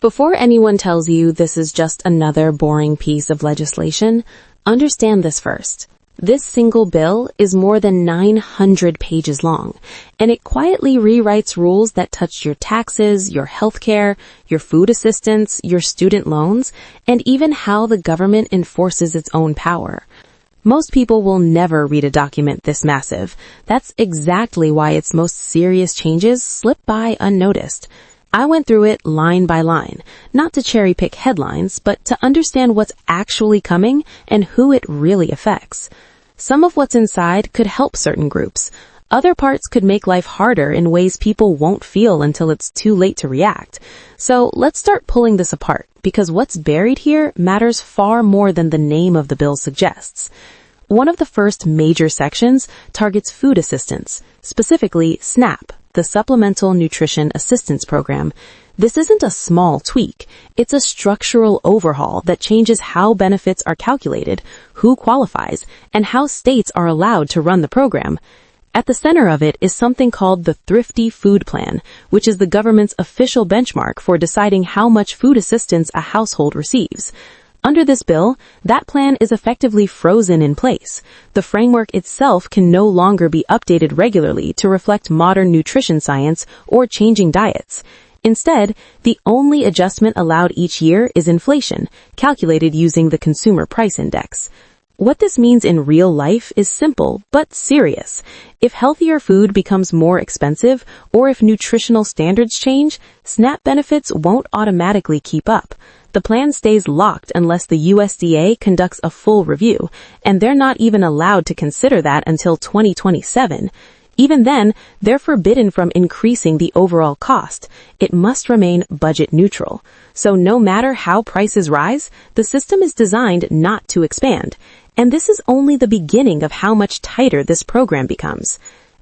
Before anyone tells you this is just another boring piece of legislation, understand this first. This single bill is more than 900 pages long, and it quietly rewrites rules that touch your taxes, your healthcare, your food assistance, your student loans, and even how the government enforces its own power. Most people will never read a document this massive. That's exactly why its most serious changes slip by unnoticed. I went through it line by line, not to cherry-pick headlines, but to understand what's actually coming and who it really affects. Some of what's inside could help certain groups. Other parts could make life harder in ways people won't feel until it's too late to react. So let's start pulling this apart, because what's buried here matters far more than the name of the bill suggests. One of the first major sections targets food assistance, specifically SNAP, the Supplemental Nutrition Assistance Program. This isn't a small tweak. It's a structural overhaul that changes how benefits are calculated, who qualifies, and how states are allowed to run the program. At the center of it is something called the Thrifty Food Plan, which is the government's official benchmark for deciding how much food assistance a household receives. Under this bill, that plan is effectively frozen in place. The framework itself can no longer be updated regularly to reflect modern nutrition science or changing diets. Instead, the only adjustment allowed each year is inflation, calculated using the Consumer Price Index. What this means in real life is simple, but serious. If healthier food becomes more expensive, or if nutritional standards change, SNAP benefits won't automatically keep up. The plan stays locked unless the USDA conducts a full review, and they're not even allowed to consider that until 2027. Even then, they're forbidden from increasing the overall cost. It must remain budget neutral. So no matter how prices rise, the system is designed not to expand. And this is only the beginning of how much tighter this program becomes.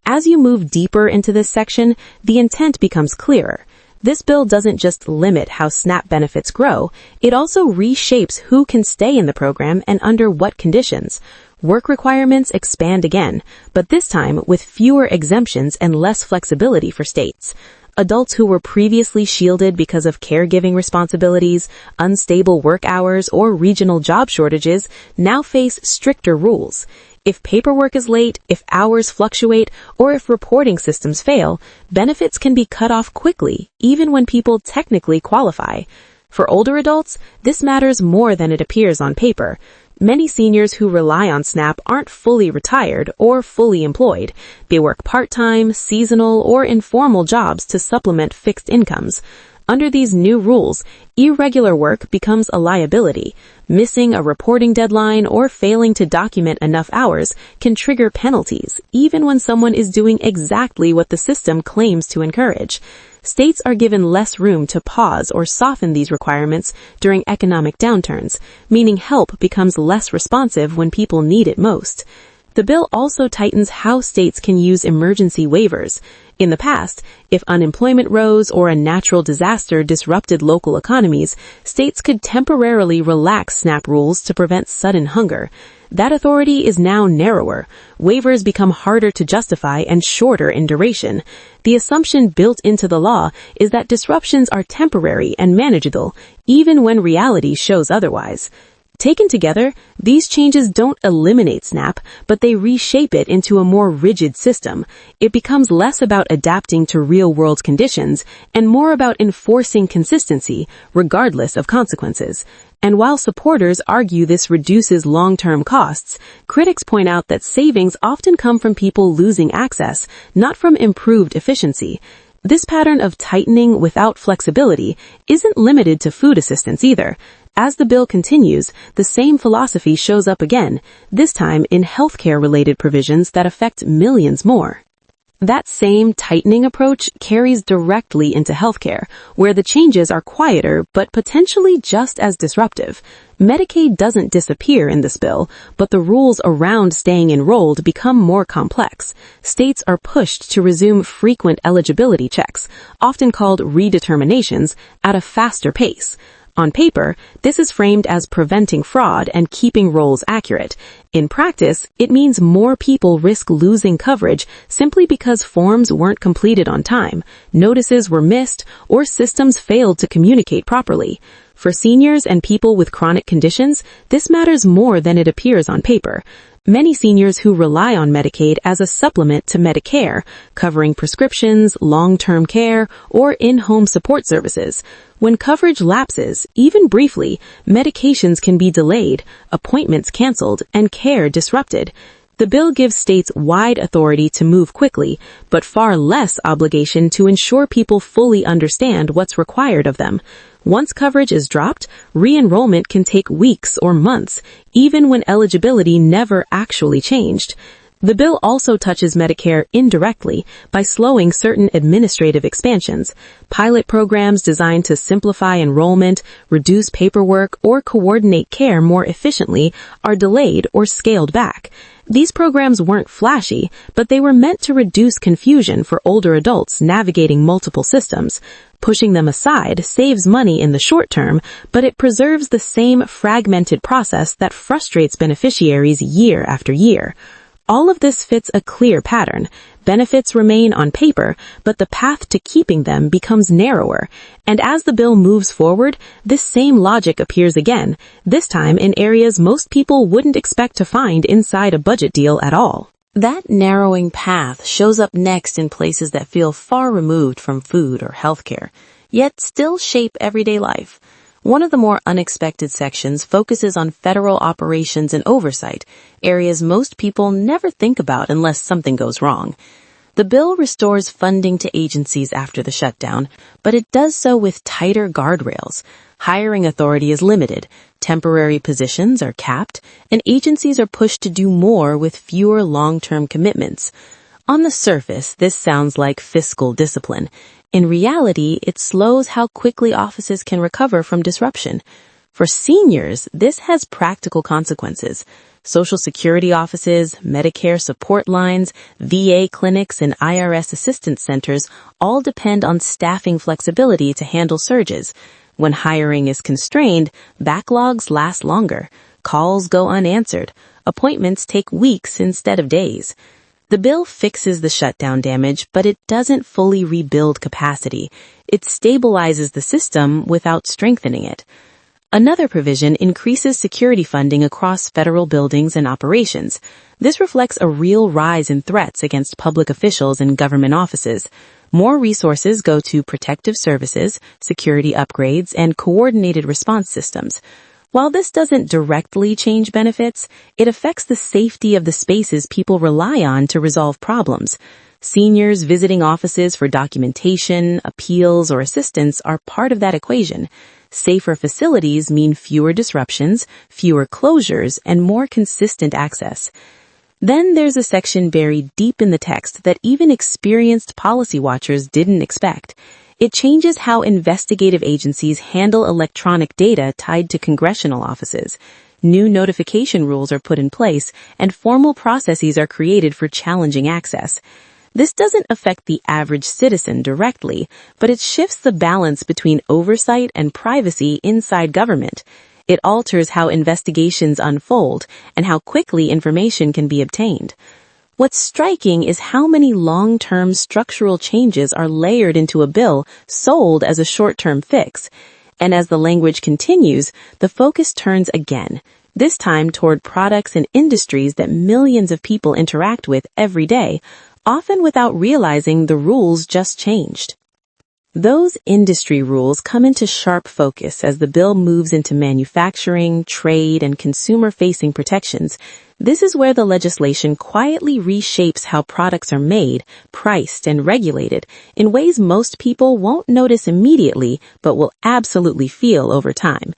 As you move deeper into this section, the intent becomes clearer. This bill doesn't just limit how SNAP benefits grow, it also reshapes who can stay in the program and under what conditions. Work requirements expand again, but this time with fewer exemptions and less flexibility for states. Adults who were previously shielded because of caregiving responsibilities, unstable work hours, or regional job shortages now face stricter rules. If paperwork is late, if hours fluctuate, or if reporting systems fail, benefits can be cut off quickly, even when people technically qualify. For older adults, this matters more than it appears on paper. Many seniors who rely on SNAP aren't fully retired or fully employed. They work part-time, seasonal, or informal jobs to supplement fixed incomes. Under these new rules, irregular work becomes a liability. Missing a reporting deadline or failing to document enough hours can trigger penalties, even when someone is doing exactly what the system claims to encourage. States are given less room to pause or soften these requirements during economic downturns, meaning help becomes less responsive when people need it most. The bill also tightens how states can use emergency waivers. In the past, if unemployment rose or a natural disaster disrupted local economies, states could temporarily relax SNAP rules to prevent sudden hunger. That authority is now narrower. Waivers become harder to justify and shorter in duration. The assumption built into the law is that disruptions are temporary and manageable, even when reality shows otherwise. Taken together, these changes don't eliminate SNAP, but they reshape it into a more rigid system. It becomes less about adapting to real-world conditions and more about enforcing consistency, regardless of consequences. And while supporters argue this reduces long-term costs, critics point out that savings often come from people losing access, not from improved efficiency. This pattern of tightening without flexibility isn't limited to food assistance either. As the bill continues, the same philosophy shows up again, this time in healthcare-related provisions that affect millions more. That same tightening approach carries directly into healthcare, where the changes are quieter but potentially just as disruptive. Medicaid doesn't disappear in this bill, but the rules around staying enrolled become more complex. States are pushed to resume frequent eligibility checks, often called redeterminations, at a faster pace. On paper, this is framed as preventing fraud and keeping rolls accurate. In practice, it means more people risk losing coverage simply because forms weren't completed on time, notices were missed, or systems failed to communicate properly. For seniors and people with chronic conditions, this matters more than it appears on paper. Many seniors who rely on Medicaid as a supplement to Medicare, covering prescriptions, long-term care, or in-home support services. When coverage lapses, even briefly, medications can be delayed, appointments canceled, and care disrupted. The bill gives states wide authority to move quickly, but far less obligation to ensure people fully understand what's required of them. Once coverage is dropped, re-enrollment can take weeks or months, even when eligibility never actually changed. The bill also touches Medicare indirectly by slowing certain administrative expansions. Pilot programs designed to simplify enrollment, reduce paperwork, or coordinate care more efficiently are delayed or scaled back. These programs weren't flashy, but they were meant to reduce confusion for older adults navigating multiple systems. Pushing them aside saves money in the short term, but it preserves the same fragmented process that frustrates beneficiaries year after year. All of this fits a clear pattern. Benefits remain on paper, but the path to keeping them becomes narrower. And as the bill moves forward, this same logic appears again, this time in areas most people wouldn't expect to find inside a budget deal at all. That narrowing path shows up next in places that feel far removed from food or healthcare, yet still shape everyday life. One of the more unexpected sections focuses on federal operations and oversight, areas most people never think about unless something goes wrong. The bill restores funding to agencies after the shutdown, but it does so with tighter guardrails. Hiring authority is limited, temporary positions are capped, and agencies are pushed to do more with fewer long-term commitments. On the surface, this sounds like fiscal discipline. In reality, it slows how quickly offices can recover from disruption. For seniors, this has practical consequences. Social Security offices, Medicare support lines, VA clinics, and IRS assistance centers all depend on staffing flexibility to handle surges. When hiring is constrained, backlogs last longer, calls go unanswered, appointments take weeks instead of days. The bill fixes the shutdown damage, but it doesn't fully rebuild capacity. It stabilizes the system without strengthening it. Another provision increases security funding across federal buildings and operations. This reflects a real rise in threats against public officials and government offices. More resources go to protective services, security upgrades, and coordinated response systems. While this doesn't directly change benefits, it affects the safety of the spaces people rely on to resolve problems. Seniors visiting offices for documentation, appeals, or assistance are part of that equation. Safer facilities mean fewer disruptions, fewer closures, and more consistent access. Then there's a section buried deep in the text that even experienced policy watchers didn't expect. It changes how investigative agencies handle electronic data tied to congressional offices. New notification rules are put in place, and formal processes are created for challenging access. This doesn't affect the average citizen directly, but it shifts the balance between oversight and privacy inside government. It alters how investigations unfold and how quickly information can be obtained. What's striking is how many long-term structural changes are layered into a bill sold as a short-term fix. And as the language continues, the focus turns again, this time toward products and industries that millions of people interact with every day, often without realizing the rules just changed. Those industry rules come into sharp focus as the bill moves into manufacturing, trade, and consumer-facing protections. This is where the legislation quietly reshapes how products are made, priced, and regulated in ways most people won't notice immediately but will absolutely feel over time.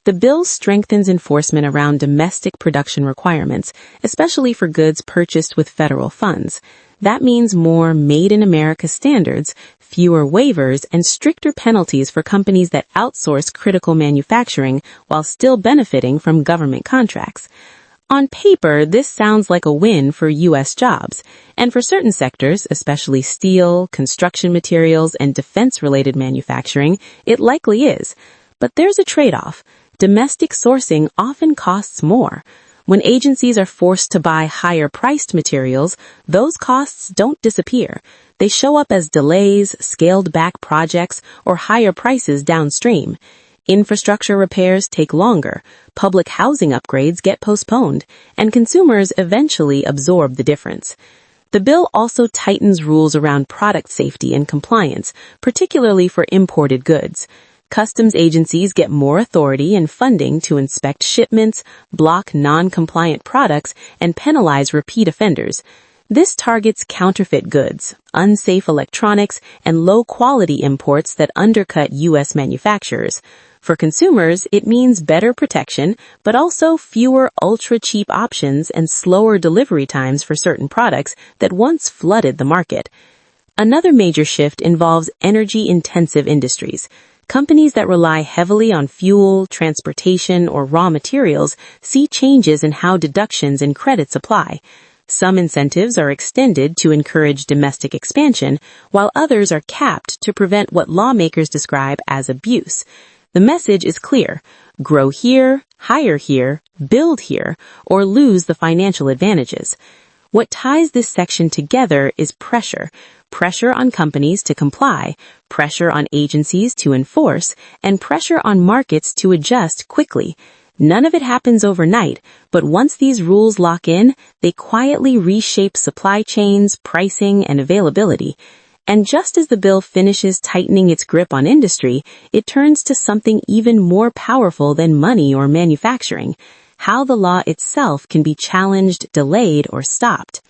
The bill strengthens enforcement around domestic production requirements, especially for goods purchased with federal funds. That means more Made in America standards, fewer waivers, and stricter penalties for companies that outsource critical manufacturing while still benefiting from government contracts. On paper, this sounds like a win for U.S. jobs, and for certain sectors, especially steel, construction materials, and defense-related manufacturing, it likely is. But there's a trade-off. Domestic sourcing often costs more. When agencies are forced to buy higher-priced materials, those costs don't disappear. They show up as delays, scaled-back projects, or higher prices downstream. Infrastructure repairs take longer, public housing upgrades get postponed, and consumers eventually absorb the difference. The bill also tightens rules around product safety and compliance, particularly for imported goods. Customs agencies get more authority and funding to inspect shipments, block non-compliant products, and penalize repeat offenders. This targets counterfeit goods, unsafe electronics, and low-quality imports that undercut U.S. manufacturers. For consumers, it means better protection, but also fewer ultra-cheap options and slower delivery times for certain products that once flooded the market. Another major shift involves energy-intensive industries. Companies that rely heavily on fuel, transportation, or raw materials see changes in how deductions and credits apply. Some incentives are extended to encourage domestic expansion, while others are capped to prevent what lawmakers describe as abuse. The message is clear: grow here, hire here, build here, or lose the financial advantages. What ties this section together is pressure. Pressure on companies to comply, pressure on agencies to enforce, and pressure on markets to adjust quickly. None of it happens overnight, but once these rules lock in, they quietly reshape supply chains, pricing, and availability. And just as the bill finishes tightening its grip on industry, it turns to something even more powerful than money or manufacturing: how the law itself can be challenged, delayed, or stopped.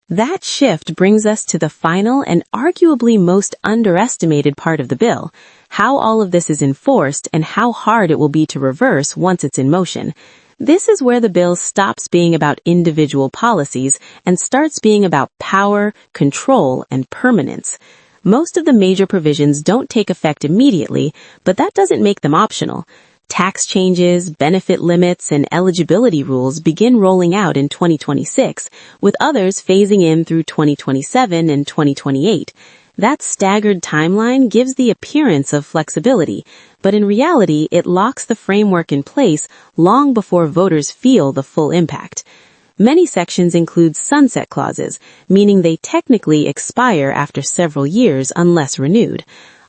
That shift brings us to the final and arguably most underestimated part of the bill: how all of this is enforced and how hard it will be to reverse once it's in motion. This is where the bill stops being about individual policies and starts being about power, control, and permanence. Most of the major provisions don't take effect immediately, but that doesn't make them optional. Tax changes, benefit limits, and eligibility rules begin rolling out in 2026, with others phasing in through 2027 and 2028. That staggered timeline gives the appearance of flexibility, but in reality, it locks the framework in place long before voters feel the full impact. Many sections include sunset clauses, meaning they technically expire after several years unless renewed.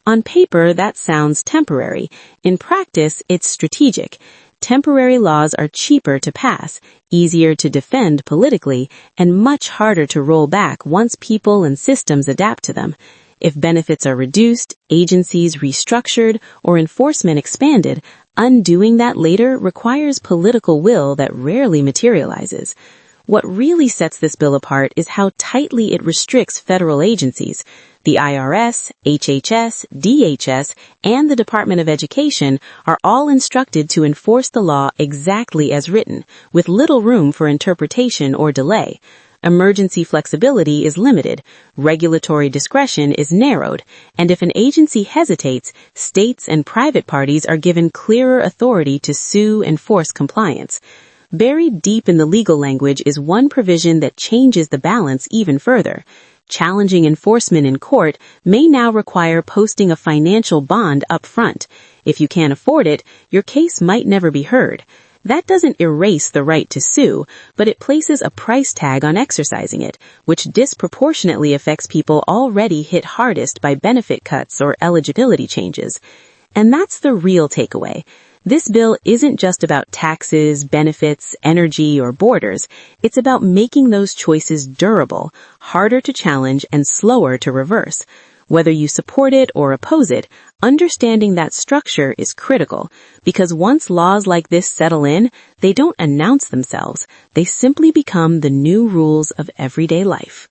On paper, that sounds temporary. In practice, it's strategic. Temporary laws are cheaper to pass, easier to defend politically, and much harder to roll back once people and systems adapt to them. If benefits are reduced, agencies restructured, or enforcement expanded, undoing that later requires political will that rarely materializes. What really sets this bill apart is how tightly it restricts federal agencies. The IRS, HHS, DHS, and the Department of Education are all instructed to enforce the law exactly as written, with little room for interpretation or delay. Emergency flexibility is limited, regulatory discretion is narrowed, and if an agency hesitates, states and private parties are given clearer authority to sue and force compliance. Buried deep in the legal language is one provision that changes the balance even further. Challenging enforcement in court may now require posting a financial bond up front. If you can't afford it, your case might never be heard. That doesn't erase the right to sue, but it places a price tag on exercising it, which disproportionately affects people already hit hardest by benefit cuts or eligibility changes. And that's the real takeaway. This bill isn't just about taxes, benefits, energy, or borders. It's about making those choices durable, harder to challenge, and slower to reverse. Whether you support it or oppose it, understanding that structure is critical, because once laws like this settle in, they don't announce themselves. They simply become the new rules of everyday life.